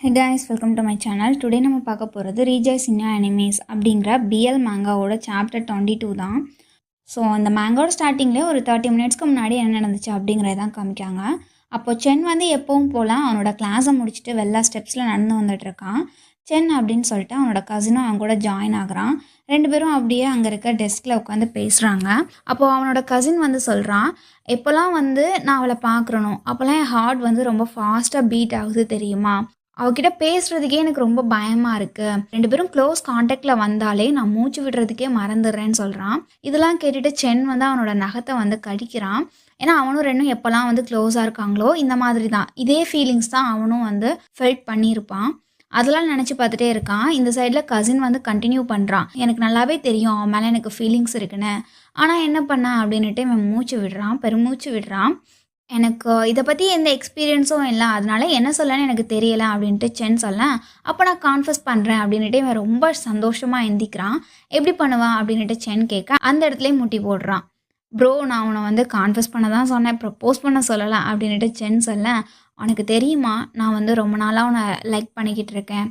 Hey guys, welcome to my channel. Today நம்ம பார்க்க போகிறது ரீஜாய்ஸ் இன் அனிமேஸ் அப்படிங்கிற பிஎல் மேங்காவோட சாப்டர் 22 தான். ஸோ அந்த மேங்காவோட ஸ்டார்டிங்கில் ஒரு 30 மினிட்ஸ்க்கு முன்னாடி என்ன நடந்துச்சு அப்படிங்கிறதான் காமிக்காங்க. அப்போது சென் வந்து எப்பவும் போல் அவனோட கிளாஸை முடிச்சுட்டு வெள்ளா ஸ்டெப்ஸில் நடந்து வந்துட்டுருக்கான். சென் அப்படின்னு சொல்லிட்டு அவனோட கசினும் அவன் கூட ஜாயின் ஆகுறான். ரெண்டு பேரும் அப்படியே அங்கே இருக்க டெஸ்கில் உட்காந்து பேசுகிறாங்க. அப்போது அவனோட கசின் வந்து சொல்கிறான், எப்போல்லாம் வந்து நான் அவளை பார்க்குறனோ அப்போல்லாம் என் ஹார்ட் வந்து ரொம்ப ஃபாஸ்ட்டாக பீட் ஆகுது தெரியுமா, அவகிட்ட பேசுறதுக்கே எனக்கு ரொம்ப பயமாக இருக்குது, ரெண்டு பேரும் க்ளோஸ் கான்டாக்டில் வந்தாலே நான் மூச்சு விடுறதுக்கே மறந்துடுறேன்னு சொல்கிறான். இதெல்லாம் கேட்டுட்டு சென் வந்து அவனோட நகத்தை வந்து கடிக்கிறான். ஏன்னா அவனும் ரெண்டும் எப்போல்லாம் வந்து க்ளோஸாக இருக்காங்களோ இந்த மாதிரி தான் இதே ஃபீலிங்ஸ் தான் அவனும் வந்து ஃபெல்ட் பண்ணியிருப்பான். அதெல்லாம் நினச்சி பார்த்துட்டே இருக்கான். இந்த சைடில் கசின் வந்து கண்டினியூ பண்ணுறான், எனக்கு நல்லாவே தெரியும் அவன் மேலே எனக்கு ஃபீலிங்ஸ் இருக்குன்னு, ஆனால் என்ன பண்ண அப்படின்ட்டு இவன் மூச்சு விடுறான், பெருமூச்சு விடுறான். எனக்கு இதை பற்றி எந்த எக்ஸ்பீரியன்ஸும் இல்லை, அதனால என்ன சொல்லன்னு எனக்கு தெரியலை அப்படின்ட்டு சென் சொல்ல, அப்போ நான் கான்ஃபஸ் பண்ணுறேன் அப்படின்ட்டு இவன் ரொம்ப சந்தோஷமாக எந்திக்கிறான். எப்படி பண்ணுவான் அப்படின்ட்டு சென் கேட்க அந்த இடத்துலேயே முட்டி போடுறான். ப்ரோ, நான் அவனை வந்து கான்ஃபஸ் பண்ண தான் சொன்னேன், ப்ரப்போஸ் பண்ண சொல்லலை அப்படின்ட்டு சென் சொல்ல, உனக்கு தெரியுமா நான் வந்து ரொம்ப நாளாக அவனை லைக் பண்ணிக்கிட்டு இருக்கேன்,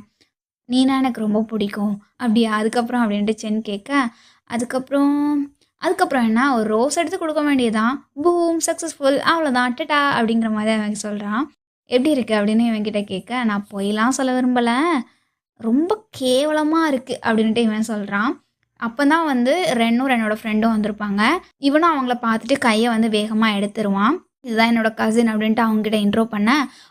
நீனா எனக்கு ரொம்ப பிடிக்கும் அப்படியா, அதுக்கப்புறம் அப்படின்ட்டு சென் கேட்க, அதுக்கப்புறம் என்ன, ஒரு ரோஸ் எடுத்து கொடுக்க வேண்டியதான், பூம் சக்ஸஸ்ஃபுல், அவ்வளோதான் டட்டா அப்படிங்கிற மாதிரி அவன் சொல்கிறான். எப்படி இருக்குது அப்படின்னு இவன்கிட்ட கேட்க, நான் பொய்லாம் சொல்ல விரும்பலை, ரொம்ப கேவலமாக இருக்குது அப்படின்ட்டு இவன் சொல்கிறான். அப்போ தான் வந்து ரென்னோட ஃப்ரெண்டும் வந்திருப்பாங்க. இவனும் அவங்கள பார்த்துட்டு கையை வந்து வேகமாக எடுத்துருவான். இதுதான் என்னோட கசின் அப்படின்ட்டு அவங்ககிட்ட இன்ட்ரோ பண்ண,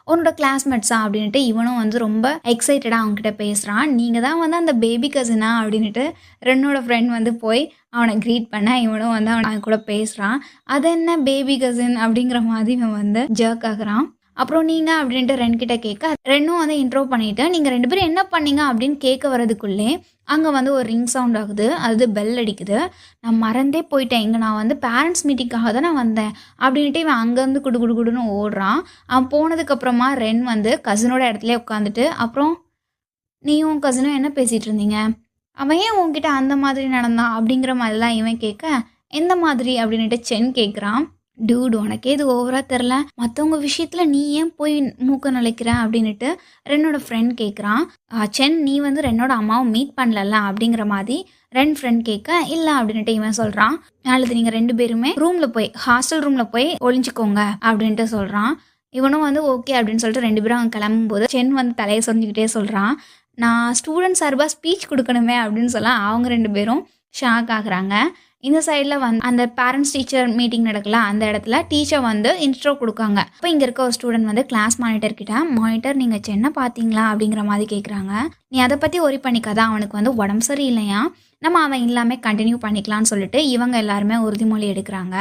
உன்னோட கிளாஸ்மேட்ஸா அப்படின்ட்டு இவனும் வந்து ரொம்ப எக்ஸைட்டடாக அவங்ககிட்ட பேசுகிறான். நீங்கள் தான் வந்து அந்த பேபி கசினா அப்படின்ட்டு ரென்னோட ஃப்ரெண்ட் வந்து போய் அவனை க்ரீட் பண்ண, இவனும் வந்து அவன் கூட பேசுகிறான். அது என்ன பேபி கசின் அப்படிங்கிற மாதிரி இவன் வந்து ஜர்க் ஆகுறான். அப்புறம் நீங்கள் அப்படின்ட்டு ரென்கிட்ட கேட்க, ரென்னும் வந்து இன்ட்ரோ பண்ணிவிட்டு நீங்கள் ரெண்டு பேரும் என்ன பண்ணீங்க அப்படின்னு கேட்க வரதுக்குள்ளே அங்கே வந்து ஒரு ரிங் சவுண்ட் ஆகுது, அது பெல் அடிக்குது. நான் மறந்தே போயிட்டேன், இங்கே நான் வந்து பேரண்ட்ஸ் மீட்டிங்காக தான் நான் வந்தேன் அப்படின்ட்டு இவன் அங்கேருந்து குடுன்னு ஓடுறான். அவன் போனதுக்கப்புறமா ரென் வந்து கசினோட இடத்துல உட்காந்துட்டு, அப்புறம் நீயும் கசினும் என்ன பேசிகிட்டு இருந்தீங்க, அவன் ஏன் உன்கிட்ட அந்த மாதிரி நடந்தான் அப்படிங்கிற மாதிரிலாம் இவன் கேட்க, எந்த மாதிரி அப்படின்ட்டு சென் கேட்குறான். டூட், உனக்கே இது ஓவராக தெரில, மற்றவங்க விஷயத்தில் நீ ஏன் போய் மூக்க நுழைக்கிற அப்படின்ட்டு ரென்னோட ஃப்ரெண்ட் கேட்குறான். சென், நீ வந்து ரென்னோட அம்மாவை மீட் பண்ணல அப்படிங்கிற மாதிரி ரென் ஃப்ரெண்ட் கேட்க, இல்லை அப்படின்ட்டு இவன் சொல்கிறான். நாளைக்கு நீங்கள் ரெண்டு பேருமே ஹாஸ்டல் ரூமில் போய் ஒளிஞ்சிக்கோங்க அப்படின்ட்டு சொல்கிறான். இவனும் வந்து ஓகே அப்படின்னு சொல்லிட்டு ரெண்டு பேரும் அவங்க கிளம்பும்போது சென் வந்து தலையை சொரிஞ்சுக்கிட்டே சொல்கிறான், நான் ஸ்டூடெண்ட் சார்பாக ஸ்பீச் கொடுக்கணுமே அப்படின்னு சொல்ல அவங்க ரெண்டு பேரும் ஷாக் ஆகுறாங்க. இந்த சைடில் வந்து அந்த பேரண்ட்ஸ் டீச்சர் மீட்டிங் நடக்கல, அந்த இடத்துல டீச்சர் வந்து இன்ட்ரோ கொடுக்காங்க. இப்போ இங்கே இருக்க ஒரு ஸ்டூடெண்ட் வந்து கிளாஸ் மானிட்டர்கிட்ட, மானிட்டர் நீங்கள் சென்னை பார்த்தீங்களா அப்படிங்கிற மாதிரி கேட்குறாங்க. நீ அதை பற்றி ஒரி பண்ணிக்காத, அவனுக்கு வந்து உடம்பு சரி இல்லையா, நம்ம அவன் இல்லாமல் கண்டினியூ பண்ணிக்கலான்னு சொல்லிட்டு இவங்க எல்லாருமே உறுதிமொழி எடுக்கிறாங்க.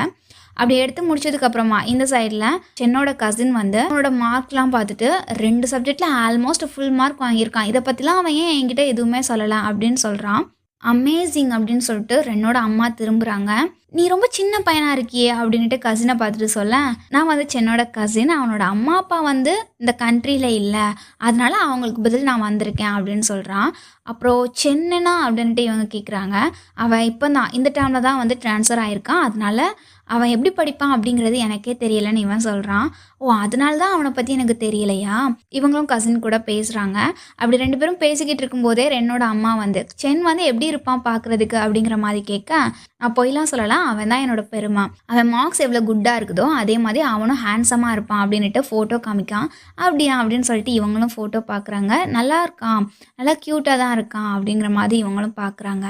அப்படி எடுத்து முடிச்சதுக்கப்புறமா இந்த சைடில் சென்னோட கசின் வந்து அவனோட மார்க்லாம் பார்த்துட்டு 2 சப்ஜெக்டில் ஆல்மோஸ்ட் ஃபுல் மார்க் வாங்கியிருக்கான், இதை பற்றிலாம் அவன் ஏன் என்கிட்ட எதுவுமே சொல்லலை அப்படின்னு சொல்கிறான். அமேசிங் அப்படின்னு சொல்லிட்டு ரென்னோட அம்மா திரும்புகிறாங்க. நீ ரொம்ப சின்ன பையனாக இருக்கியே அப்படின்ட்டு கசினை பார்த்துட்டு சொல்ல, நான் வந்து சென்னோட கசின், அவனோட அம்மா அப்பா வந்து இந்த கண்ட்ரியில் இல்லை, அதனால அவங்களுக்கு பதில் நான் வந்திருக்கேன் அப்படின்னு சொல்கிறான். அப்புறம் சென்னைனா அப்படின்ட்டு இவங்க கேட்குறாங்க. அவன் இப்போ தான் இந்த டைமில் தான் வந்து ட்ரான்ஸ்ஃபர் ஆகிருக்கான், அதனால அவன் எப்படி படிப்பான் அப்படிங்கிறது எனக்கே தெரியலைன்னு இவன் சொல்கிறான். ஓ, அதனால தான் அவனை பற்றி எனக்கு தெரியலையா. இவங்களும் கசின் கூட பேசுகிறாங்க. அப்படி ரெண்டு பேரும் பேசிக்கிட்டு இருக்கும்போதே ரென்னோட அம்மா வந்து, சென் வந்து எப்படி இருப்பான் பார்க்குறதுக்கு அப்படிங்கிற மாதிரி கேட்க, நான் பொய்லாம் சொல்லலாம், அவன் தான் என்னோட பெருமை, அவன் மார்க்ஸ் எவ்வளோ குட்டாக இருக்குதோ அதே மாதிரி அவனும் ஹேண்ட்ஸமாக இருப்பான் அப்படின்ட்டு ஃபோட்டோ காமிக்கான். அப்படியா அப்படின்னு சொல்லிட்டு இவங்களும் ஃபோட்டோ பார்க்குறாங்க. நல்லா இருக்கான், நல்லா க்யூட்டாக தான் இருக்கான் அப்படிங்கிற மாதிரி இவங்களும் பார்க்குறாங்க.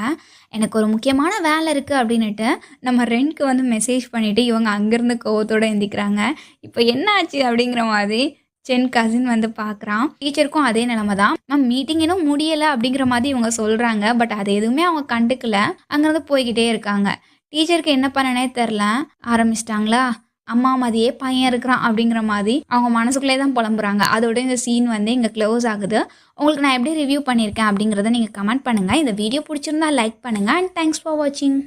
எனக்கு ஒரு முக்கியமான வேலை இருக்குது அப்படின்ட்டு நம்ம ரென்க்கு வந்து மெசேஜ் பண்ணிவிட்டு இவங்க அங்கேருந்து கோவத்தோடு எந்திக்கிறாங்க. இப்போ என்ன ஆச்சு அப்படிங்கிற மாதிரி சென் கசின் வந்து பார்க்குறான். டீச்சருக்கும் அதே நிலமை தான், மேம் மீட்டிங் இன்னும் முடியலை அப்படிங்கிற மாதிரி இவங்க சொல்கிறாங்க. பட் அது எதுவுமே அவங்க கண்டுக்கல, அங்கேருந்து போய்கிட்டே இருக்காங்க. டீச்சருக்கு என்ன பண்ணனே தெரில, ஆரம்பிச்சிட்டாங்களா, அம்மா மாதிரியே பையன் இருக்கிறான் அப்படிங்கிற மாதிரி அவங்க மனசுக்குள்ளே தான் புலம்புறாங்க. அதோட இந்த சீன் வந்து இங்கே க்ளோஸ் ஆகுது. உங்களுக்கு நான் எப்படி ரிவ்யூ பண்ணியிருக்கேன் அப்படிங்கிறத நீங்கள் கமெண்ட் பண்ணுங்கள். இந்த வீடியோ பிடிச்சிருந்தா லைக் பண்ணுங்கள். அண்ட் தேங்க்ஸ் ஃபார் வாட்சிங்.